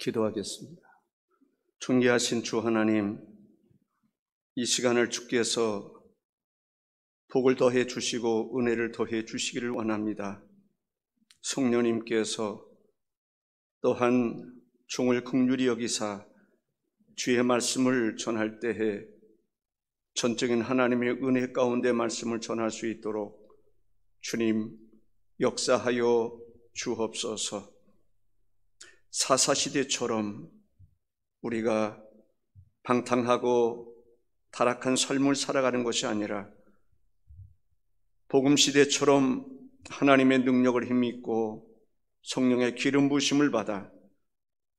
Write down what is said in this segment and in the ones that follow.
기도하겠습니다. 존귀하신 주 하나님, 이 시간을 주께서 복을 더해 주시고 은혜를 더해 주시기를 원합니다. 성령님께서 또한 종을 긍휼히 여기사 주의 말씀을 전할 때에 전적인 하나님의 은혜 가운데 말씀을 전할 수 있도록 주님 역사하여 주옵소서. 사사시대처럼 우리가 방탕하고 타락한 삶을 살아가는 것이 아니라 복음시대처럼 하나님의 능력을 힘입고 성령의 기름 부으심을 받아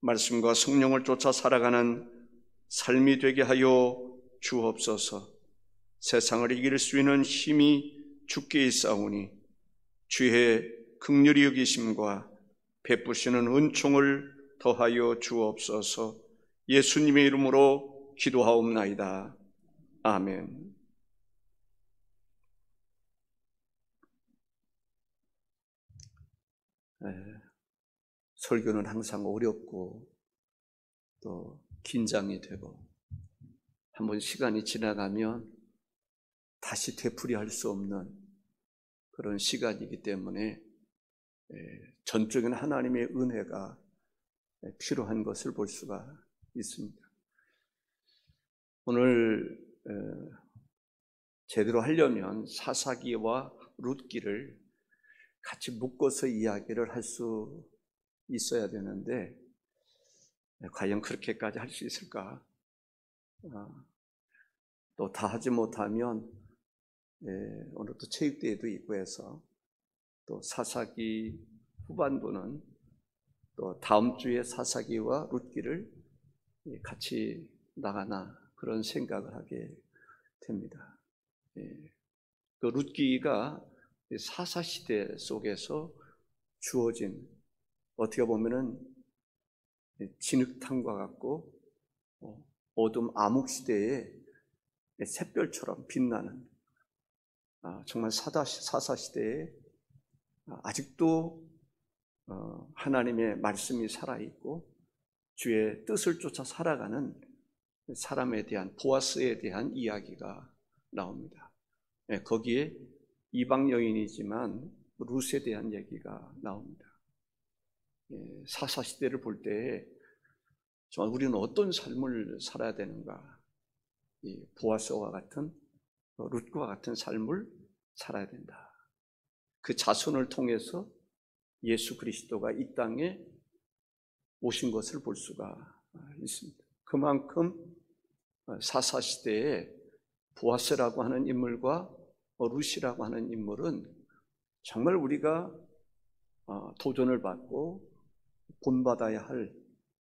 말씀과 성령을 쫓아 살아가는 삶이 되게 하여 주옵소서. 세상을 이길 수 있는 힘이 주께 있사오니 주의 긍휼히 여기심과 베푸시는 은총을 더하여 주옵소서. 예수님의 이름으로 기도하옵나이다. 아멘. 설교는 항상 어렵고 또 긴장이 되고 한번 시간이 지나가면 다시 되풀이할 수 없는 그런 시간이기 때문에 전적인 하나님의 은혜가 필요한 것을 볼 수가 있습니다. 오늘 제대로 하려면 사사기와 룻기를 같이 묶어서 이야기를 할 수 있어야 되는데 과연 그렇게까지 할 수 있을까? 또 다 하지 못하면 오늘 또 체육대회도 있고 해서 또 사사기 후반부는 또 다음 주에 사사기와 룻기를 같이 나가나 그런 생각을 하게 됩니다. 그 룻기가 사사시대 속에서 주어진 어떻게 보면은 진흙탕과 같고 어둠 암흑시대의 샛별처럼 빛나는 정말 사사시대에 아직도 하나님의 말씀이 살아있고 주의 뜻을 쫓아 살아가는 사람에 대한 보아스에 대한 이야기가 나옵니다. 거기에 이방 여인이지만 룻에 대한 얘기가 나옵니다. 사사시대를 볼 때 정말 우리는 어떤 삶을 살아야 되는가? 이 보아스와 같은 룻과 같은 삶을 살아야 된다. 그 자손을 통해서 예수 그리스도가 이 땅에 오신 것을 볼 수가 있습니다. 그만큼 사사시대에 보아스라고 하는 인물과 룻이라고 하는 인물은 정말 우리가 도전을 받고 본받아야 할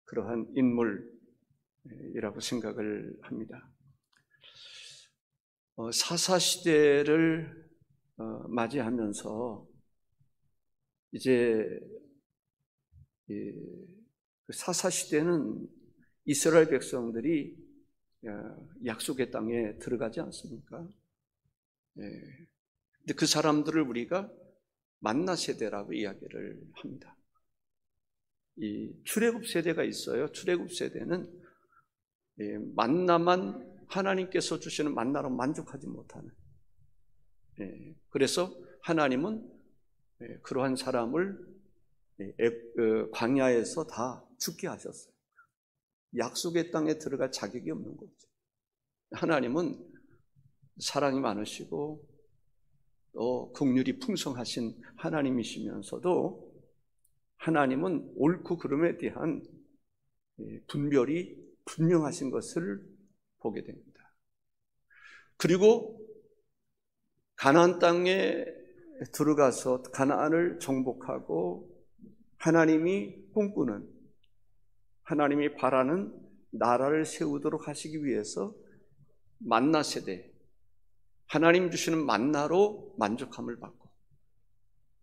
그러한 인물이라고 생각을 합니다. 사사시대를 맞이하면서 이제 사사시대는 이스라엘 백성들이 약속의 땅에 들어가지 않습니까? 근데 그 사람들을 우리가 만나 세대라고 이야기를 합니다. 이 출애굽 세대가 있어요. 출애굽 세대는 만나만 하나님께서 주시는 만나로 만족하지 못하는, 그래서 하나님은 그러한 사람을 광야에서 다 죽게 하셨어요. 약속의 땅에 들어갈 자격이 없는 거죠. 하나님은 사랑이 많으시고 또 긍휼이 풍성하신 하나님이시면서도 하나님은 옳고 그름에 대한 분별이 분명하신 것을 보게 됩니다. 그리고 가나안 땅에 들어가서 가나안을 정복하고 하나님이 꿈꾸는, 하나님이 바라는 나라를 세우도록 하시기 위해서 만나 세대, 하나님 주시는 만나로 만족함을 받고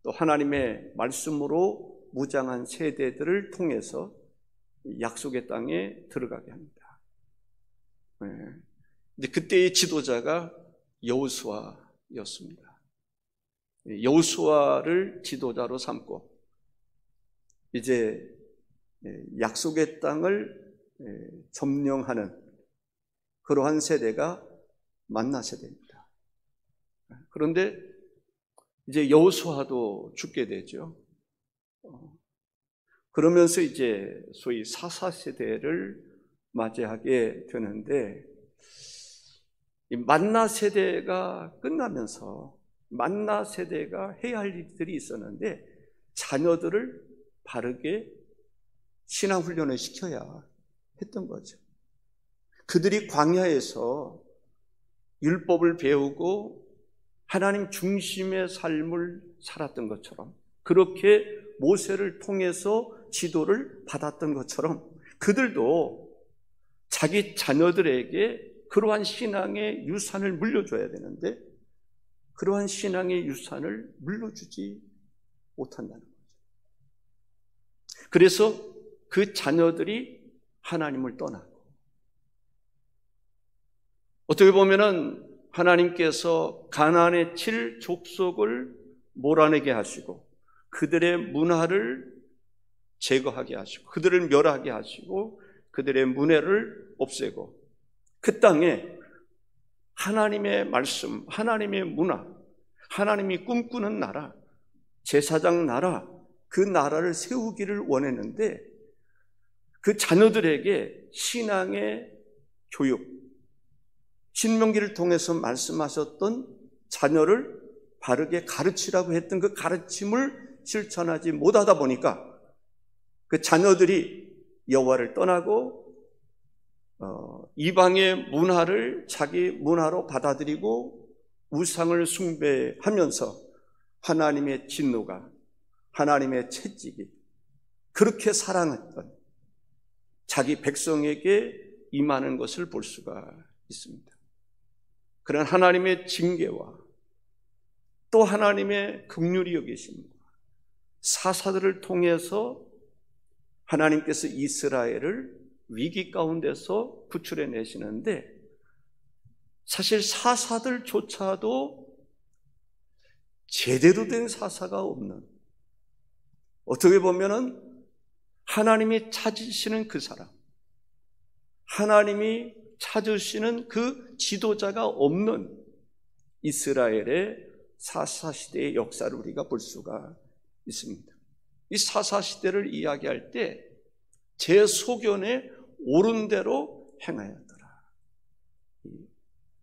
또 하나님의 말씀으로 무장한 세대들을 통해서 약속의 땅에 들어가게 합니다. 근데 그때의 지도자가 여호수아였습니다. 여호수아를 지도자로 삼고 이제 약속의 땅을 점령하는 그러한 세대가 만나 세대입니다. 그런데 이제 여호수아도 죽게 되죠. 그러면서 이제 소위 사사세대를 맞이하게 되는데, 이 만나 세대가 끝나면서 만나 세대가 해야 할 일들이 있었는데 자녀들을 바르게 신앙훈련을 시켜야 했던 거죠. 그들이 광야에서 율법을 배우고 하나님 중심의 삶을 살았던 것처럼, 그렇게 모세를 통해서 지도를 받았던 것처럼 그들도 자기 자녀들에게 그러한 신앙의 유산을 물려줘야 되는데 그러한 신앙의 유산을 물려주지 못한다는 거죠. 그래서 그 자녀들이 하나님을 떠나고, 어떻게 보면은 하나님께서 가나안의 7족속을 몰아내게 하시고 그들의 문화를 제거하게 하시고 그들을 멸하게 하시고 그들의 문화를 없애고 그 땅에 하나님의 말씀, 하나님의 문화, 하나님이 꿈꾸는 나라, 제사장 나라, 그 나라를 세우기를 원했는데 그 자녀들에게 신앙의 교육, 신명기를 통해서 말씀하셨던 자녀를 바르게 가르치라고 했던 그 가르침을 실천하지 못하다 보니까 그 자녀들이 여호와를 떠나고 이방의 문화를 자기 문화로 받아들이고 우상을 숭배하면서 하나님의 진노가, 하나님의 채찍이 그렇게 사랑했던 자기 백성에게 임하는 것을 볼 수가 있습니다. 그런 하나님의 징계와 또 하나님의 긍휼히 여기심과 사사들을 통해서 하나님께서 이스라엘을 위기 가운데서 구출해 내시는데, 사실 사사들조차도 제대로 된 사사가 없는, 어떻게 보면은 하나님이 찾으시는 그 사람, 하나님이 찾으시는 그 지도자가 없는 이스라엘의 사사시대의 역사를 우리가 볼 수가 있습니다. 이 사사시대를 이야기할 때 제 소견에 옳은 대로 행하였더라.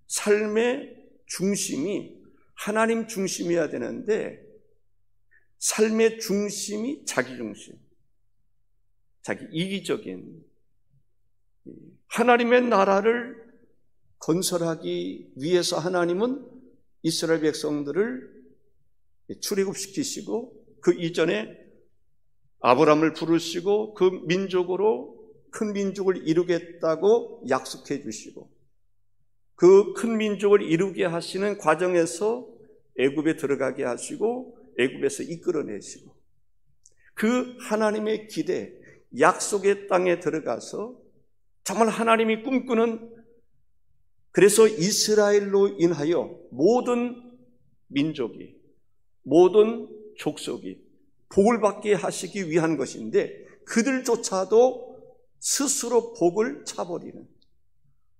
삶의 중심이 하나님 중심이어야 되는데 삶의 중심이 자기 중심, 자기 이기적인, 하나님의 나라를 건설하기 위해서 하나님은 이스라엘 백성들을 출애굽시키시고 그 이전에 아브라함을 부르시고 그 민족으로 큰 민족을 이루겠다고 약속해 주시고 그 큰 민족을 이루게 하시는 과정에서 애굽에 들어가게 하시고 애굽에서 이끌어내시고 그 하나님의 기대, 약속의 땅에 들어가서 정말 하나님이 꿈꾸는, 그래서 이스라엘로 인하여 모든 민족이, 모든 족속이 복을 받게 하시기 위한 것인데 그들조차도 스스로 복을 차버리는,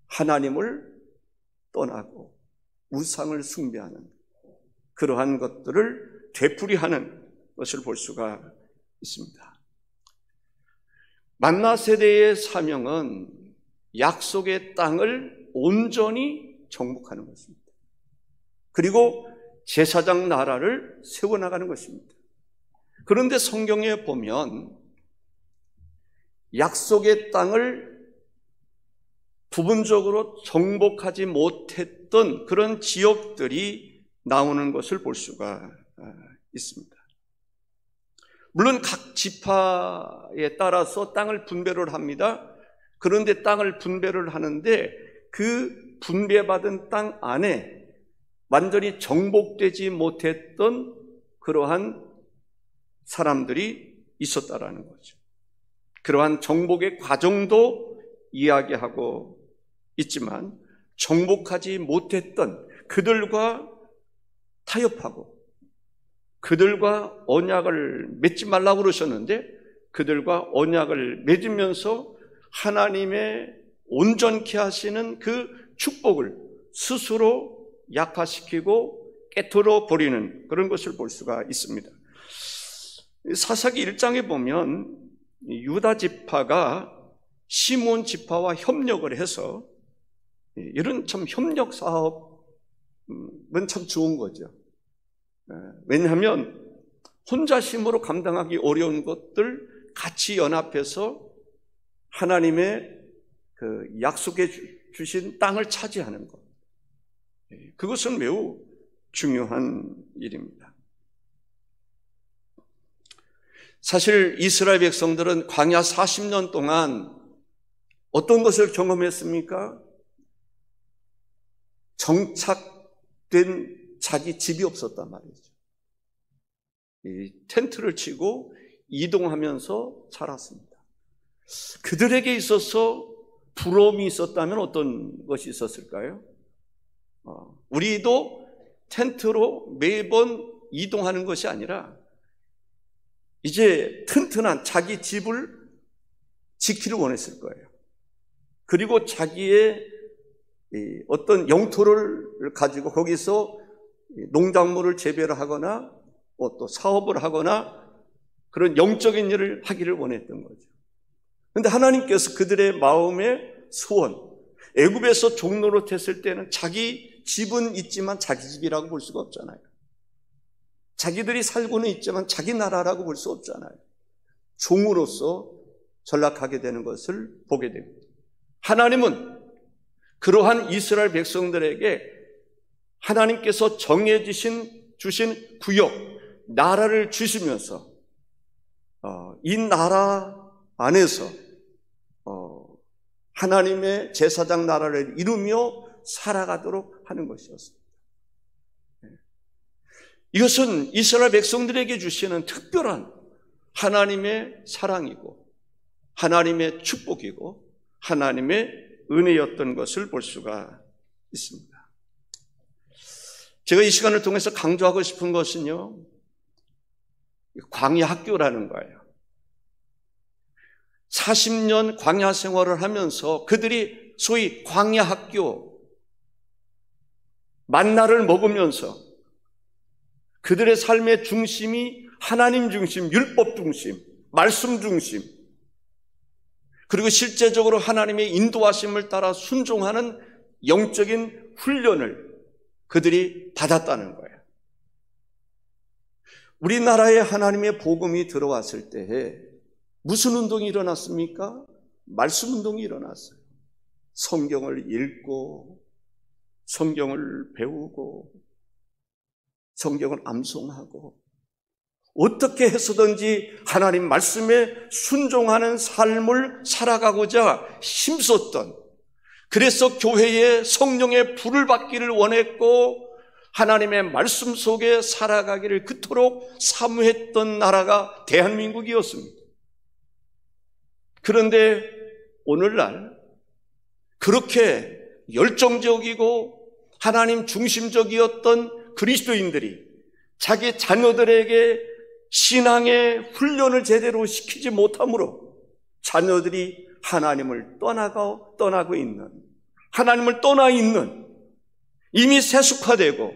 하나님을 떠나고 우상을 숭배하는 그러한 것들을 되풀이하는 것을 볼 수가 있습니다. 만나 세대의 사명은 약속의 땅을 온전히 정복하는 것입니다. 그리고 제사장 나라를 세워나가는 것입니다. 그런데 성경에 보면 약속의 땅을 부분적으로 정복하지 못했던 그런 지역들이 나오는 것을 볼 수가 있습니다. 물론 각 지파에 따라서 땅을 분배를 합니다. 그런데 땅을 분배를 하는데 그 분배받은 땅 안에 완전히 정복되지 못했던 그러한 사람들이 있었다라는 거죠. 그러한 정복의 과정도 이야기하고 있지만 정복하지 못했던 그들과 타협하고 그들과 언약을 맺지 말라고 그러셨는데 그들과 언약을 맺으면서 하나님의 온전케 하시는 그 축복을 스스로 약화시키고 깨트려 버리는 그런 것을 볼 수가 있습니다. 사사기 1장에 보면 유다 지파가 시몬 지파와 협력을 해서, 이런 참 협력 사업은 참 좋은 거죠. 왜냐하면 혼자 힘으로 감당하기 어려운 것들 같이 연합해서 하나님의 그 약속해 주신 땅을 차지하는 것, 그것은 매우 중요한 일입니다. 사실 이스라엘 백성들은 광야 40년 동안 어떤 것을 경험했습니까? 정착된 자기 집이 없었단 말이죠. 이 텐트를 치고 이동하면서 살았습니다. 그들에게 있어서 부러움이 있었다면 어떤 것이 있었을까요? 우리도 텐트로 매번 이동하는 것이 아니라 이제 튼튼한 자기 집을 지키를 원했을 거예요. 그리고 자기의 어떤 영토를 가지고 거기서 농작물을 재배를 하거나 또 사업을 하거나 그런 영적인 일을 하기를 원했던 거죠. 그런데 하나님께서 그들의 마음의 소원, 애굽에서 종노릇했을 때는 자기 집은 있지만 자기 집이라고 볼 수가 없잖아요. 자기들이 살고는 있지만 자기 나라라고 볼 수 없잖아요. 종으로서 전락하게 되는 것을 보게 됩니다. 하나님은 그러한 이스라엘 백성들에게 하나님께서 정해 주신 구역, 나라를 주시면서 이 나라 안에서 하나님의 제사장 나라를 이루며 살아가도록 하는 것이었습니다. 이것은 이스라엘 백성들에게 주시는 특별한 하나님의 사랑이고 하나님의 축복이고 하나님의 은혜였던 것을 볼 수가 있습니다. 제가 이 시간을 통해서 강조하고 싶은 것은요, 광야 학교라는 거예요. 40년 광야 생활을 하면서 그들이 소위 광야 학교, 만나를 먹으면서 그들의 삶의 중심이 하나님 중심, 율법 중심, 말씀 중심, 그리고 실제적으로 하나님의 인도하심을 따라 순종하는 영적인 훈련을 그들이 받았다는 거예요. 우리나라에 하나님의 복음이 들어왔을 때에 무슨 운동이 일어났습니까? 말씀 운동이 일어났어요. 성경을 읽고 성경을 배우고 성경을 암송하고 어떻게 해서든지 하나님 말씀에 순종하는 삶을 살아가고자 힘썼던, 그래서 교회에 성령의 불을 받기를 원했고 하나님의 말씀 속에 살아가기를 그토록 사모했던 나라가 대한민국이었습니다. 그런데 오늘날 그렇게 열정적이고 하나님 중심적이었던 그리스도인들이 자기 자녀들에게 신앙의 훈련을 제대로 시키지 못하므로 자녀들이 하나님을 떠나고 있는, 하나님을 떠나 있는, 이미 세속화되고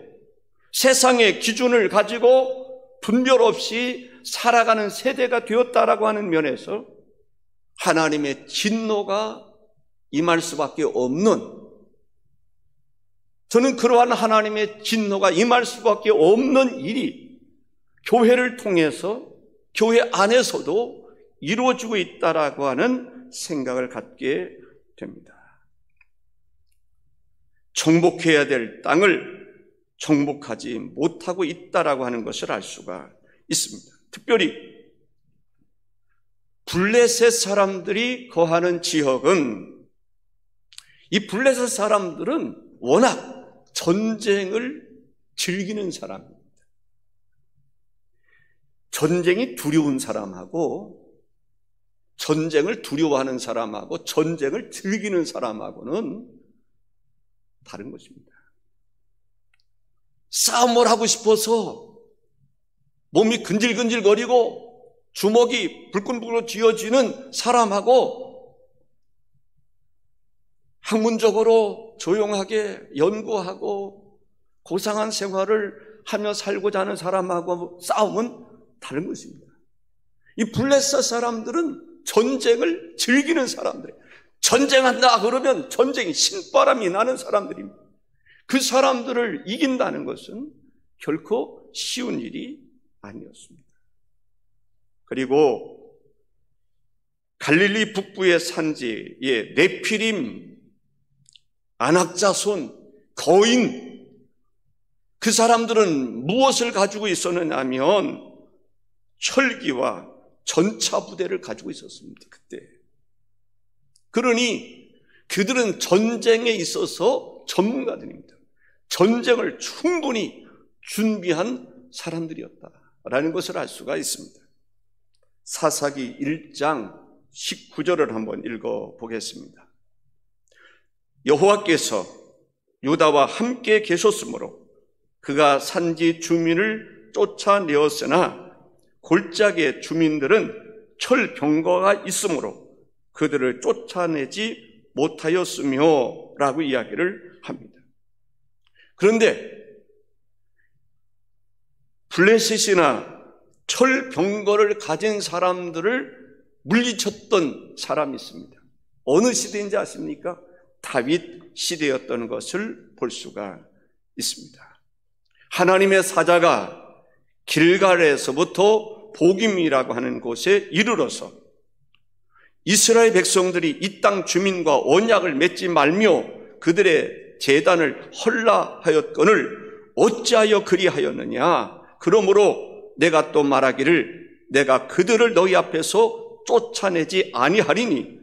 세상의 기준을 가지고 분별 없이 살아가는 세대가 되었다라고 하는 면에서 하나님의 진노가 임할 수밖에 없는, 저는 그러한 하나님의 진노가 임할 수밖에 없는 일이 교회를 통해서 교회 안에서도 이루어지고 있다라고 하는 생각을 갖게 됩니다. 정복해야 될 땅을 정복하지 못하고 있다라고 하는 것을 알 수가 있습니다. 특별히 블레셋 사람들이 거하는 지역은, 이 블레셋 사람들은 워낙 전쟁을 즐기는 사람입니다. 전쟁이 두려운 사람하고 전쟁을 두려워하는 사람하고 전쟁을 즐기는 사람하고는 다른 것입니다. 싸움을 하고 싶어서 몸이 근질근질거리고 주먹이 불끈불끈 쥐어지는 사람하고 학문적으로 조용하게 연구하고 고상한 생활을 하며 살고자 하는 사람하고 싸움은 다른 것입니다. 이 블레셋 사람들은 전쟁을 즐기는 사람들이에요. 전쟁한다 그러면 전쟁이 신바람이 나는 사람들입니다. 그 사람들을 이긴다는 것은 결코 쉬운 일이 아니었습니다. 그리고 갈릴리 북부의 산지에 네피림, 안악자손, 거인, 그 사람들은 무엇을 가지고 있었느냐 하면 철기와 전차 부대를 가지고 있었습니다. 그때. 그러니 그들은 전쟁에 있어서 전문가들입니다. 전쟁을 충분히 준비한 사람들이었다라는 것을 알 수가 있습니다. 사사기 1장 19절을 한번 읽어보겠습니다. 여호와께서 유다와 함께 계셨으므로 그가 산지 주민을 쫓아내었으나 골짜기의 주민들은 철병거가 있으므로 그들을 쫓아내지 못하였으며 라고 이야기를 합니다. 그런데 블레셋이나 철병거를 가진 사람들을 물리쳤던 사람이 있습니다. 어느 시대인지 아십니까? 다윗 시대였던 것을 볼 수가 있습니다. 하나님의 사자가 길갈에서부터 보김이라고 하는 곳에 이르러서 이스라엘 백성들이 이 땅 주민과 언약을 맺지 말며 그들의 제단을 헐라하였거늘 어찌하여 그리하였느냐? 그러므로 내가 또 말하기를 내가 그들을 너희 앞에서 쫓아내지 아니하리니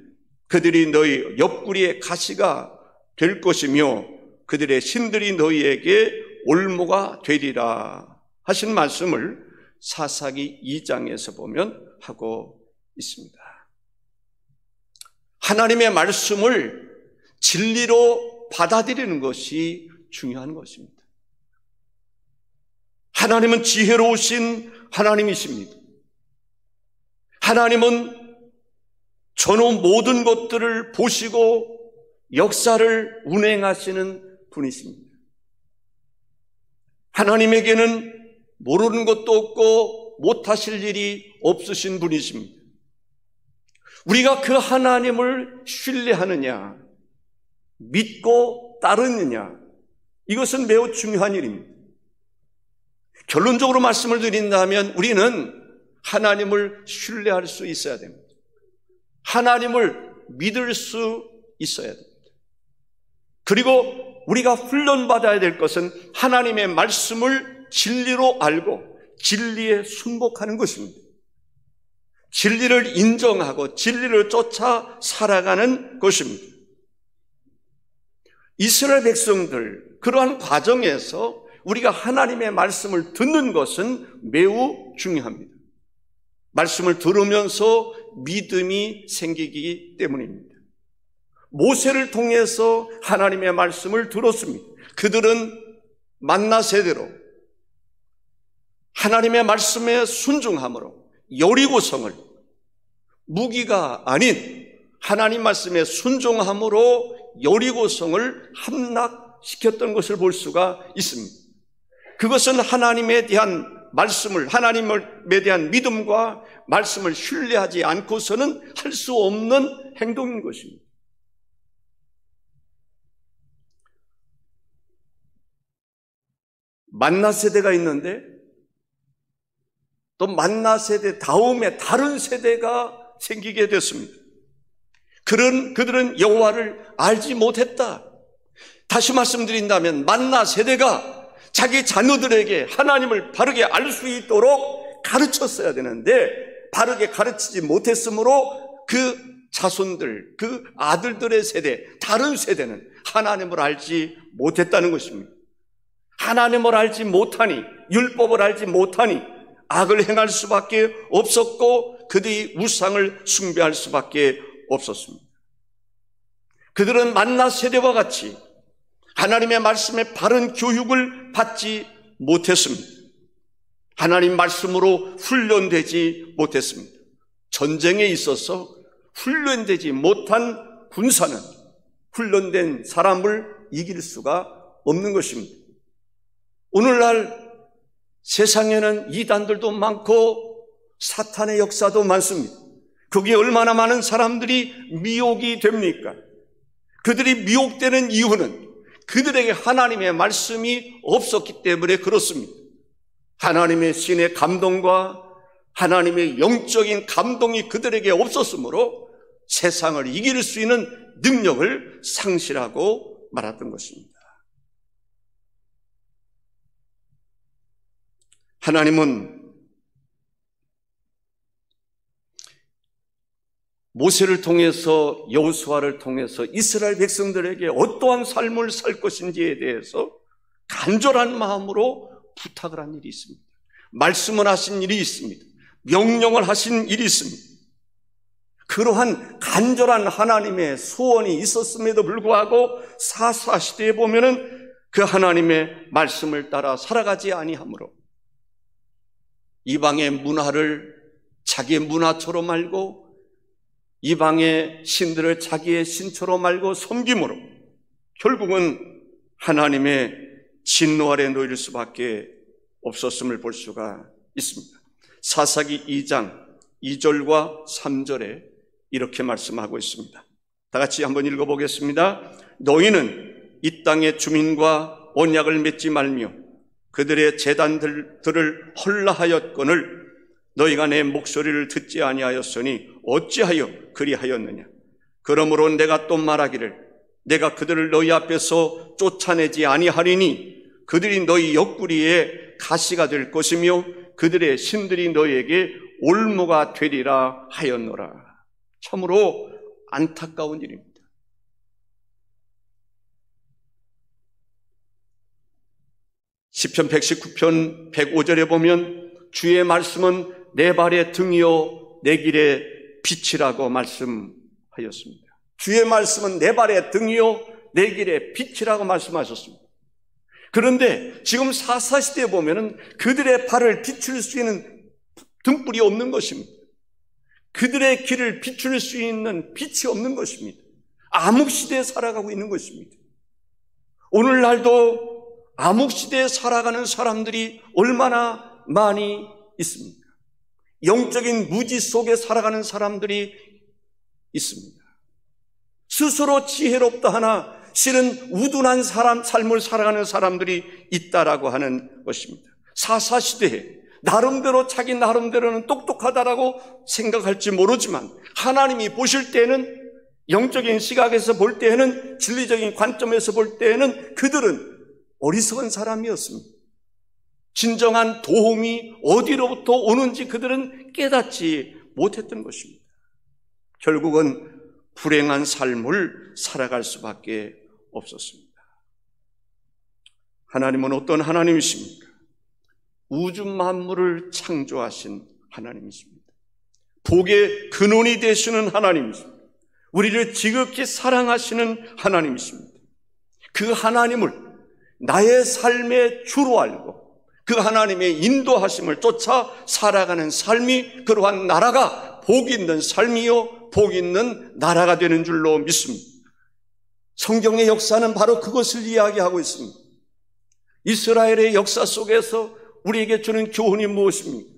그들이 너희 옆구리의 가시가 될 것이며 그들의 신들이 너희에게 올무가 되리라 하신 말씀을 사사기 2장에서 보면 하고 있습니다. 하나님의 말씀을 진리로 받아들이는 것이 중요한 것입니다. 하나님은 지혜로우신 하나님이십니다. 하나님은 전후 모든 것들을 보시고 역사를 운행하시는 분이십니다. 하나님에게는 모르는 것도 없고 못하실 일이 없으신 분이십니다. 우리가 그 하나님을 신뢰하느냐, 믿고 따르느냐, 이것은 매우 중요한 일입니다. 결론적으로 말씀을 드린다면 우리는 하나님을 신뢰할 수 있어야 됩니다. 하나님을 믿을 수 있어야 됩니다. 그리고 우리가 훈련받아야 될 것은 하나님의 말씀을 진리로 알고 진리에 순복하는 것입니다. 진리를 인정하고 진리를 쫓아 살아가는 것입니다. 이스라엘 백성들, 그러한 과정에서 우리가 하나님의 말씀을 듣는 것은 매우 중요합니다. 말씀을 들으면서 믿음이 생기기 때문입니다. 모세를 통해서 하나님의 말씀을 들었습니다. 그들은 만나 세대로 하나님의 말씀에 순종함으로 여리고성을 무기가 아닌 하나님 말씀에 순종함으로 여리고성을 함락시켰던 것을 볼 수가 있습니다. 그것은 하나님에 대한 말씀을, 하나님에 대한 믿음과 말씀을 신뢰하지 않고서는 할 수 없는 행동인 것입니다. 만나 세대가 있는데 또 만나 세대 다음에 다른 세대가 생기게 됐습니다. 그들은 여호와를 알지 못했다. 다시 말씀드린다면 만나 세대가 자기 자녀들에게 하나님을 바르게 알 수 있도록 가르쳤어야 되는데 바르게 가르치지 못했으므로 그 자손들, 그 아들들의 세대, 다른 세대는 하나님을 알지 못했다는 것입니다. 하나님을 알지 못하니, 율법을 알지 못하니 악을 행할 수밖에 없었고 그들이 우상을 숭배할 수밖에 없었습니다. 그들은 만나 세대와 같이 하나님의 말씀에 바른 교육을 받지 못했습니다. 하나님 말씀으로 훈련되지 못했습니다. 전쟁에 있어서 훈련되지 못한 군사는 훈련된 사람을 이길 수가 없는 것입니다. 오늘날 세상에는 이단들도 많고 사탄의 역사도 많습니다. 거기에 얼마나 많은 사람들이 미혹이 됩니까? 그들이 미혹되는 이유는 그들에게 하나님의 말씀이 없었기 때문에 그렇습니다. 하나님의 신의 감동과 하나님의 영적인 감동이 그들에게 없었으므로 세상을 이길 수 있는 능력을 상실하고 말았던 것입니다. 하나님은 모세를 통해서 여호수아를 통해서 이스라엘 백성들에게 어떠한 삶을 살 것인지에 대해서 간절한 마음으로 부탁을 한 일이 있습니다. 말씀을 하신 일이 있습니다. 명령을 하신 일이 있습니다. 그러한 간절한 하나님의 소원이 있었음에도 불구하고 사사시대에 보면은 그 하나님의 말씀을 따라 살아가지 아니하므로 이방의 문화를 자기의 문화처럼 알고 이방의 신들을 자기의 신처럼 알고 섬김으로 결국은 하나님의 진노 아래 놓일 수밖에 없었음을 볼 수가 있습니다. 사사기 2장 2절과 3절에 이렇게 말씀하고 있습니다. 다 같이 한번 읽어보겠습니다. 너희는 이 땅의 주민과 언약을 맺지 말며 그들의 제단들을 헐라하였거늘 너희가 내 목소리를 듣지 아니하였으니 어찌하여 그리하였느냐. 그러므로 내가 또 말하기를 내가 그들을 너희 앞에서 쫓아내지 아니하리니 그들이 너희 옆구리에 가시가 될 것이며 그들의 신들이 너희에게 올무가 되리라 하였노라. 참으로 안타까운 일입니다. 시편 119편 105절에 보면 주의 말씀은 내 발의 등이요 내 길의 빛이라고 말씀하였습니다. 주의 말씀은 내 발의 등이요 내 길의 빛이라고 말씀하셨습니다. 그런데 지금 사사시대에 보면은 그들의 발을 비출 수 있는 등불이 없는 것입니다. 그들의 길을 비출 수 있는 빛이 없는 것입니다. 암흑시대에 살아가고 있는 것입니다. 오늘날도 암흑시대에 살아가는 사람들이 얼마나 많이 있습니까? 영적인 무지 속에 살아가는 사람들이 있습니다. 스스로 지혜롭다 하나 실은 우둔한 삶을 살아가는 사람들이 있다라고 하는 것입니다. 사사시대에 나름대로 자기 나름대로는 똑똑하다라고 생각할지 모르지만 하나님이 보실 때는 영적인 시각에서 볼 때에는 진리적인 관점에서 볼 때에는 그들은 어리석은 사람이었습니다. 진정한 도움이 어디로부터 오는지 그들은 깨닫지 못했던 것입니다. 결국은 불행한 삶을 살아갈 수밖에 없었습니다. 하나님은 어떤 하나님이십니까? 우주 만물을 창조하신 하나님이십니다. 복의 근원이 되시는 하나님이십니다. 우리를 지극히 사랑하시는 하나님이십니다. 그 하나님을 나의 삶의 주로 알고 그 하나님의 인도하심을 쫓아 살아가는 삶이 그러한 나라가 복 있는 삶이요 복 있는 나라가 되는 줄로 믿습니다. 성경의 역사는 바로 그것을 이야기하고 있습니다. 이스라엘의 역사 속에서 우리에게 주는 교훈이 무엇입니까?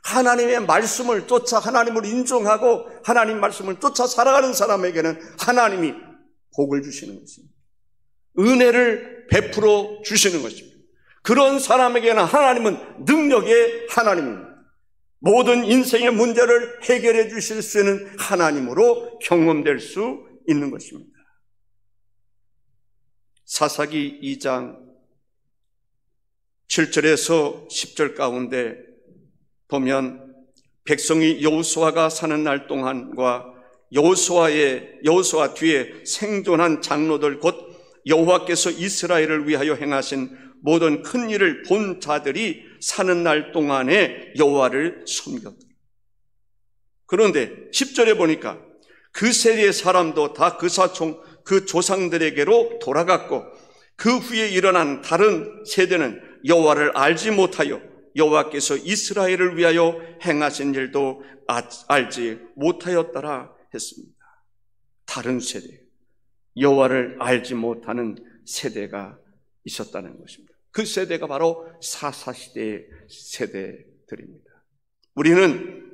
하나님의 말씀을 쫓아 하나님을 인정하고 하나님 말씀을 쫓아 살아가는 사람에게는 하나님이 복을 주시는 것입니다. 은혜를 베풀어 주시는 것입니다. 그런 사람에게는 하나님은 능력의 하나님입니다. 모든 인생의 문제를 해결해 주실 수 있는 하나님으로 경험될 수 있는 것입니다. 사사기 2장 7절에서 10절 가운데 보면 백성이 여호수아가 사는 날 동안과 여호수아 뒤에 생존한 장로들 곧 여호와께서 이스라엘을 위하여 행하신 모든 큰 일을 본 자들이 사는 날 동안에 여호와를 섬겼다. 그런데 10절에 보니까 그 세대의 사람도 다 그 조상들에게로 돌아갔고 그 후에 일어난 다른 세대는 여호와를 알지 못하여 여호와께서 이스라엘을 위하여 행하신 일도 알지 못하였더라 했습니다. 다른 세대, 여호와를 알지 못하는 세대가 있었다는 것입니다. 그 세대가 바로 사사시대의 세대들입니다. 우리는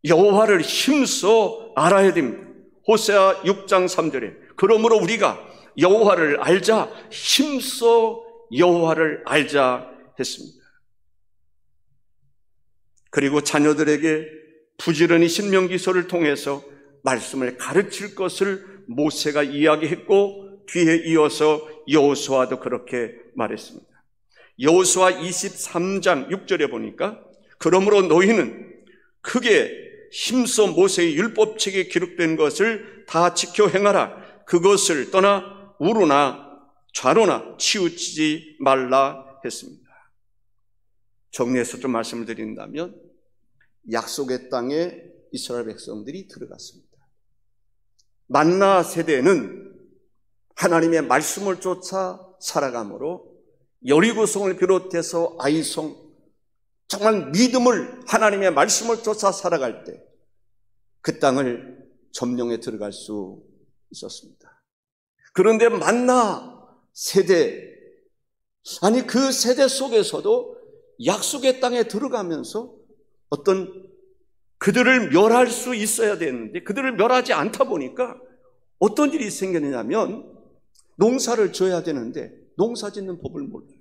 여호와를 힘써 알아야 됩니다. 호세아 6장 3절에 그러므로 우리가 여호와를 알자, 힘써 여호와를 알자 했습니다. 그리고 자녀들에게 부지런히 신명기서를 통해서 말씀을 가르칠 것을 모세가 이야기했고, 뒤에 이어서 여호수아도 그렇게 말했습니다. 여호수아 23장 6절에 보니까 그러므로 너희는 크게 힘써 모세의 율법책에 기록된 것을 다 지켜 행하라. 그것을 떠나 우로나 좌로나 치우치지 말라 했습니다. 정리해서 좀 말씀을 드린다면, 약속의 땅에 이스라엘 백성들이 들어갔습니다. 만나 세대는 하나님의 말씀을 쫓아 살아가므로 여리고성을 비롯해서 아이성, 정말 믿음을, 하나님의 말씀을 쫓아 살아갈 때 그 땅을 점령해 들어갈 수 있었습니다. 그런데 만나 세대, 아니 그 세대 속에서도 약속의 땅에 들어가면서 어떤 그들을 멸할 수 있어야 되는데 그들을 멸하지 않다 보니까 어떤 일이 생겼냐면, 농사를 져야 되는데 농사 짓는 법을 몰라요.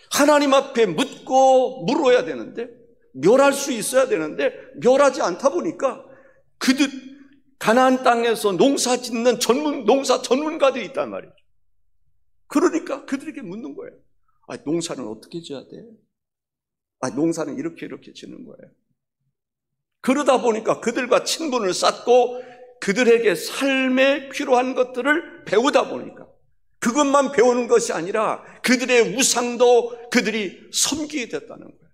하나님 앞에 묻고 물어야 되는데, 멸할 수 있어야 되는데 멸하지 않다 보니까 그들 가나안 땅에서 농사 짓는 농사 전문가들이 있단 말이죠. 그러니까 그들에게 묻는 거예요. 농사는 어떻게 지어야 돼? 농사는 이렇게 짓는 거예요. 그러다 보니까 그들과 친분을 쌓고 그들에게 삶에 필요한 것들을 배우다 보니까 그것만 배우는 것이 아니라 그들의 우상도 그들이 섬기게 됐다는 거예요.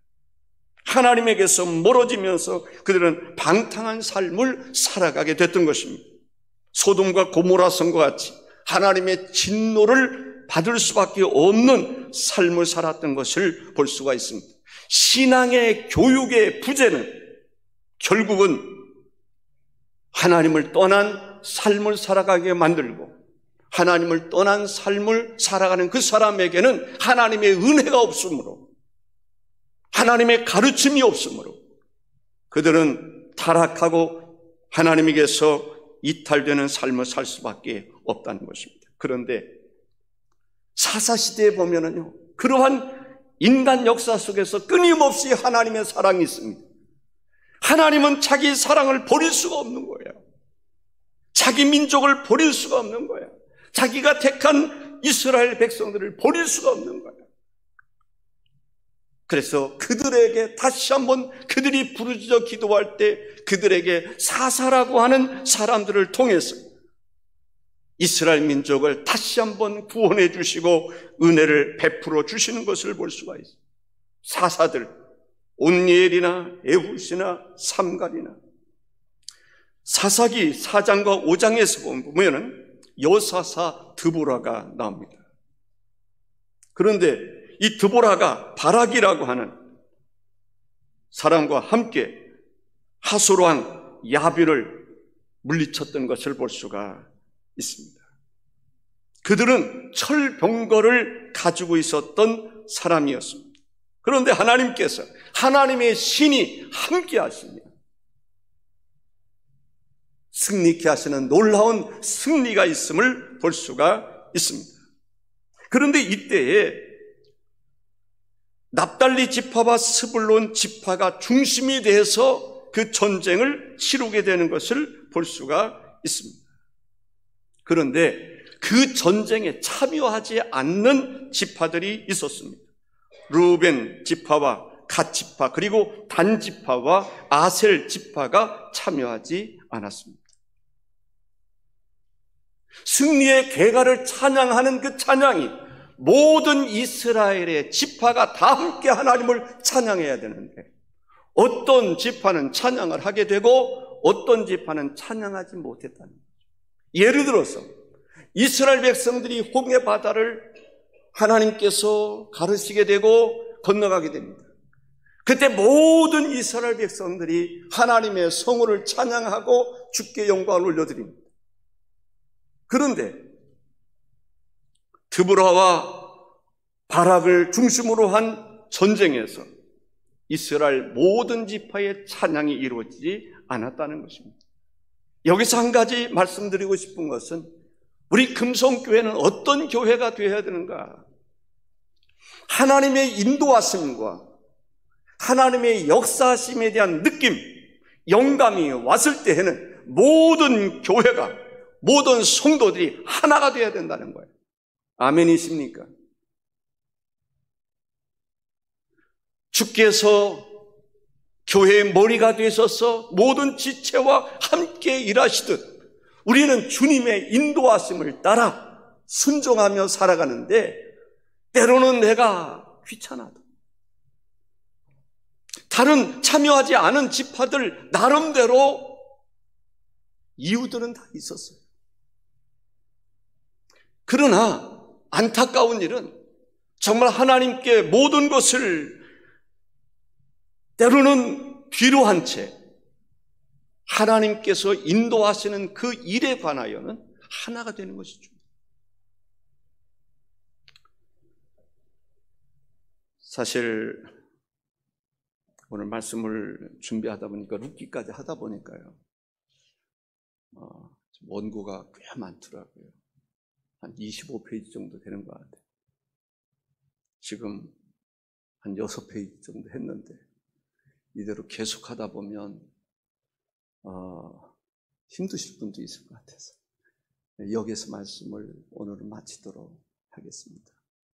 하나님에게서 멀어지면서 그들은 방탕한 삶을 살아가게 됐던 것입니다. 소돔과 고모라 성과 같이 하나님의 진노를 받을 수밖에 없는 삶을 살았던 것을 볼 수가 있습니다. 신앙의 교육의 부재는 결국은 하나님을 떠난 삶을 살아가게 만들고, 하나님을 떠난 삶을 살아가는 그 사람에게는 하나님의 은혜가 없으므로, 하나님의 가르침이 없으므로 그들은 타락하고 하나님에게서 이탈되는 삶을 살 수밖에 없다는 것입니다. 그런데 사사시대에 보면은요, 그러한 인간 역사 속에서 끊임없이 하나님의 사랑이 있습니다. 하나님은 자기 사랑을 버릴 수가 없는 거예요. 자기 민족을 버릴 수가 없는 거예요. 자기가 택한 이스라엘 백성들을 버릴 수가 없는 거예요. 그래서 그들에게 다시 한번, 그들이 부르짖어 기도할 때 그들에게 사사라고 하는 사람들을 통해서 이스라엘 민족을 다시 한번 구원해 주시고 은혜를 베풀어 주시는 것을 볼 수가 있어요. 사사들, 온니엘이나 에훗이나 삼갈이나, 사사기 4장과 5장에서 보면은 여사사 드보라가 나옵니다. 그런데 이 드보라가 바락이라고 하는 사람과 함께 하솔왕 야비를 물리쳤던 것을 볼 수가 있습니다. 그들은 철병거를 가지고 있었던 사람이었습니다. 그런데 하나님께서, 하나님의 신이 함께 하시며 승리케 하시는 놀라운 승리가 있음을 볼 수가 있습니다. 그런데 이때에 납달리 지파와 스불론 지파가 중심이 돼서 그 전쟁을 치르게 되는 것을 볼 수가 있습니다. 그런데 그 전쟁에 참여하지 않는 지파들이 있었습니다. 르우벤 지파와 갓 지파, 그리고 단 지파와 아셀 지파가 참여하지 않았습니다. 승리의 계가를 찬양하는 그 찬양이 모든 이스라엘의 지파가 다 함께 하나님을 찬양해야 되는데, 어떤 지파는 찬양을 하게 되고 어떤 지파는 찬양하지 못했다는 거죠. 예를 들어서 이스라엘 백성들이 홍해 바다를 하나님께서 가르치게 되고 건너가게 됩니다. 그때 모든 이스라엘 백성들이 하나님의 성호를 찬양하고 주께 영광을 올려드립니다. 그런데 드보라와 바락을 중심으로 한 전쟁에서 이스라엘 모든 지파의 찬양이 이루어지지 않았다는 것입니다. 여기서 한 가지 말씀드리고 싶은 것은 우리 금성교회는 어떤 교회가 되어야 되는가? 하나님의 인도하심과 하나님의 역사하심에 대한 느낌, 영감이 왔을 때에는 모든 교회가, 모든 성도들이 하나가 되어야 된다는 거예요. 아멘이십니까? 주께서 교회의 머리가 되셔서 모든 지체와 함께 일하시듯 우리는 주님의 인도하심을 따라 순종하며 살아가는데 때로는 내가 귀찮아도 다른 참여하지 않은 지파들 나름대로 이유들은 다 있었어요. 그러나 안타까운 일은 정말 하나님께 모든 것을 때로는 뒤로 한 채 하나님께서 인도하시는 그 일에 관하여는 하나가 되는 것이죠. 사실 오늘 말씀을 준비하다 보니까 룻기까지 하다 보니까요, 원고가 꽤 많더라고요. 한 25페이지 정도 되는 것 같아요. 지금 한 6페이지 정도 했는데 이대로 계속 하다 보면 힘드실 분도 있을 것 같아서 여기에서 말씀을 오늘은 마치도록 하겠습니다.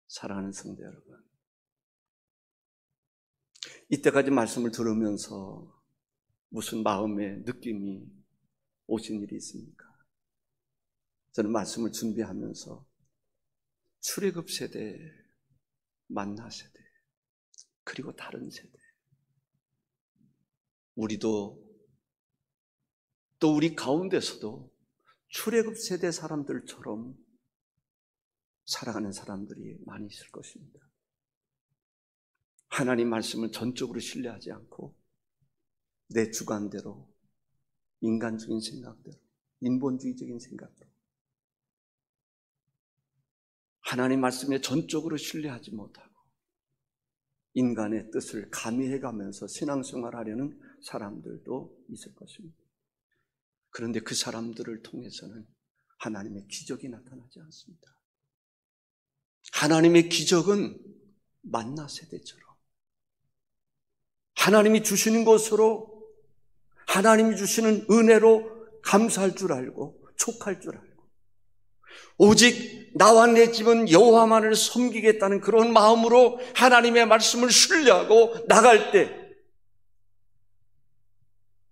사랑하는 성도 여러분, 이때까지 말씀을 들으면서 무슨 마음의 느낌이 오신 일이 있습니까? 저는 말씀을 준비하면서 출애굽 세대, 만나 세대, 그리고 다른 세대, 우리도 또 우리 가운데서도 출애굽 세대 사람들처럼 살아가는 사람들이 많이 있을 것입니다. 하나님 말씀을 전적으로 신뢰하지 않고 내 주관대로, 인간적인 생각대로, 인본주의적인 생각대로 하나님 말씀에 전적으로 신뢰하지 못하고 인간의 뜻을 가미해가면서 신앙생활하려는 사람들도 있을 것입니다. 그런데 그 사람들을 통해서는 하나님의 기적이 나타나지 않습니다. 하나님의 기적은 만나 세대처럼 하나님이 주시는 것으로, 하나님이 주시는 은혜로 감사할 줄 알고 촉할 줄 알고 오직 나와 내 집은 여호와만을 섬기겠다는 그런 마음으로 하나님의 말씀을 신뢰하고 나갈 때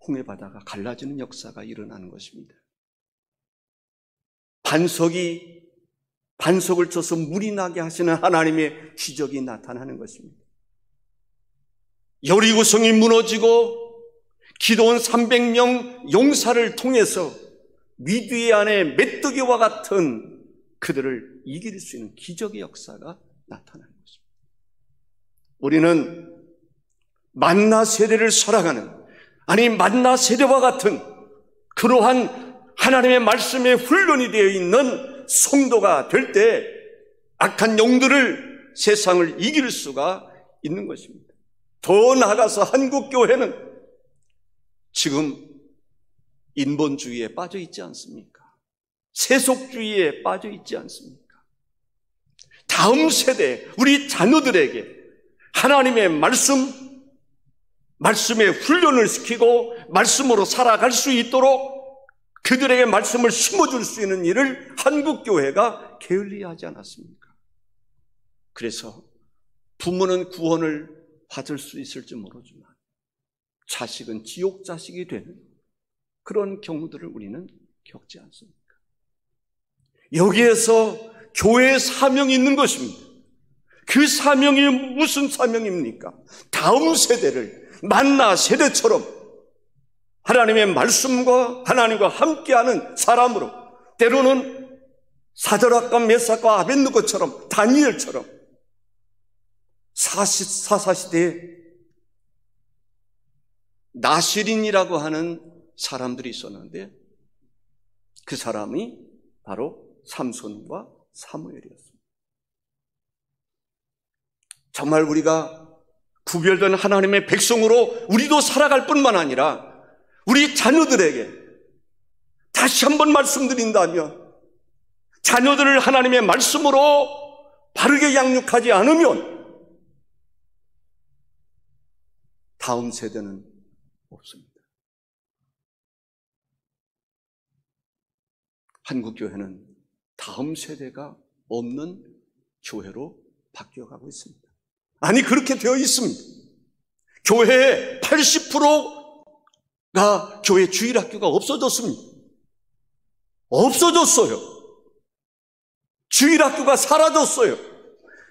홍해바다가 갈라지는 역사가 일어나는 것입니다. 반석을 쳐서 물이 나게 하시는 하나님의 기적이 나타나는 것입니다. 여리고성이 무너지고 기드온 300명 용사를 통해서 미디안의 메뚜기와 같은 그들을 이길 수 있는 기적의 역사가 나타나는 것입니다. 우리는 만나 세대를 살아가는, 아니 만나 세대와 같은 그러한 하나님의 말씀에 훈련이 되어 있는 성도가 될 때 악한 영들을, 세상을 이길 수가 있는 것입니다. 더 나아가서 한국교회는 지금 인본주의에 빠져 있지 않습니까? 세속주의에 빠져 있지 않습니까? 다음 세대, 우리 자녀들에게 하나님의 말씀에 훈련을 시키고 말씀으로 살아갈 수 있도록 그들에게 말씀을 심어줄 수 있는 일을 한국교회가 게을리하지 않았습니까? 그래서 부모는 구원을 받을 수 있을지 모르지만 자식은 지옥 자식이 되는 그런 경우들을 우리는 겪지 않습니까? 여기에서 교회의 사명이 있는 것입니다. 그 사명이 무슨 사명입니까? 다음 세대를 만나 세대처럼 하나님의 말씀과 하나님과 함께하는 사람으로, 때로는 사드락과 메삭과 아벳느고처럼, 다니엘처럼 사사시대에 나시린이라고 하는 사람들이 있었는데 그 사람이 바로 삼손과 사무엘이었습니다. 정말 우리가 구별된 하나님의 백성으로 우리도 살아갈 뿐만 아니라 우리 자녀들에게 다시 한번 말씀드린다면, 자녀들을 하나님의 말씀으로 바르게 양육하지 않으면 다음 세대는 없습니다. 한국교회는 다음 세대가 없는 교회로 바뀌어가고 있습니다. 아니, 그렇게 되어 있습니다. 교회의 80%가 교회 주일학교가 없어졌습니다. 없어졌어요. 주일학교가 사라졌어요.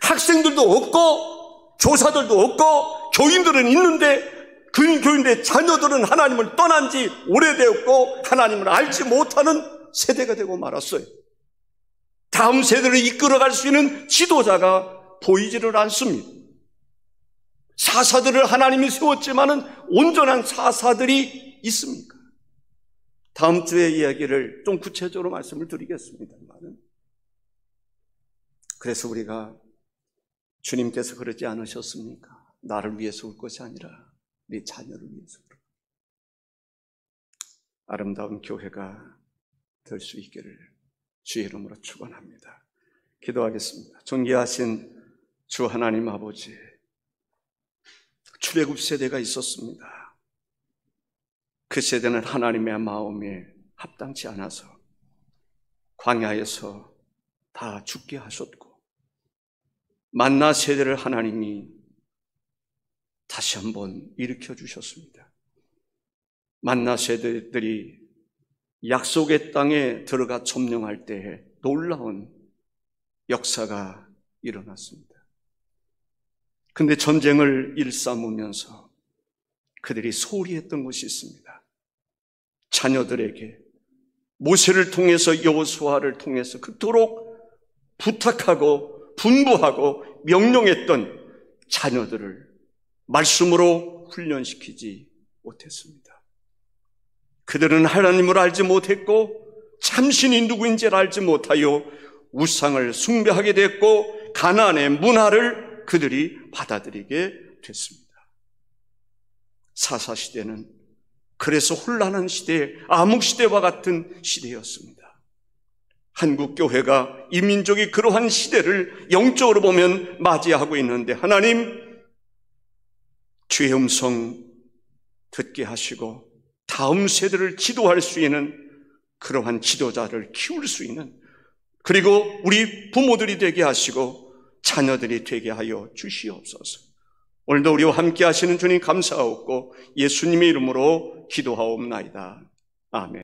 학생들도 없고 교사들도 없고 교인들은 있는데 그 교인들의 자녀들은 하나님을 떠난 지 오래되었고 하나님을 알지 못하는 세대가 되고 말았어요. 다음 세대를 이끌어갈 수 있는 지도자가 보이지를 않습니다. 사사들을 하나님이 세웠지만은 온전한 사사들이 있습니까? 다음 주에 이야기를 좀 구체적으로 말씀을 드리겠습니다만, 그래서 우리가 주님께서 그러지 않으셨습니까? 나를 위해서 올 것이 아니라 네 자녀를 위해서 오라. 아름다운 교회가 될 수 있기를 주의 이름으로 축원합니다. 기도하겠습니다. 존귀하신 주 하나님 아버지, 출애굽 세대가 있었습니다. 그 세대는 하나님의 마음에 합당치 않아서 광야에서 다 죽게 하셨고, 만나 세대를 하나님이 다시 한번 일으켜 주셨습니다. 만나 세대들이 약속의 땅에 들어가 점령할 때에 놀라운 역사가 일어났습니다. 근데 전쟁을 일삼으면서 그들이 소홀히 했던 것이 있습니다. 자녀들에게 모세를 통해서, 여호수아를 통해서 그토록 부탁하고 분부하고 명령했던 자녀들을 말씀으로 훈련시키지 못했습니다. 그들은 하나님을 알지 못했고 참신이 누구인지를 알지 못하여 우상을 숭배하게 됐고 가나안의 문화를 그들이 받아들이게 됐습니다. 사사시대는 그래서 혼란한 시대, 암흑시대와 같은 시대였습니다. 한국교회가 이 민족이 그러한 시대를 영적으로 보면 맞이하고 있는데, 하나님 주의 음성 듣게 하시고 다음 세대를 지도할 수 있는 그러한 지도자를 키울 수 있는, 그리고 우리 부모들이 되게 하시고 자녀들이 되게 하여 주시옵소서. 오늘도 우리와 함께 하시는 주님 감사하옵고 예수님의 이름으로 기도하옵나이다. 아멘.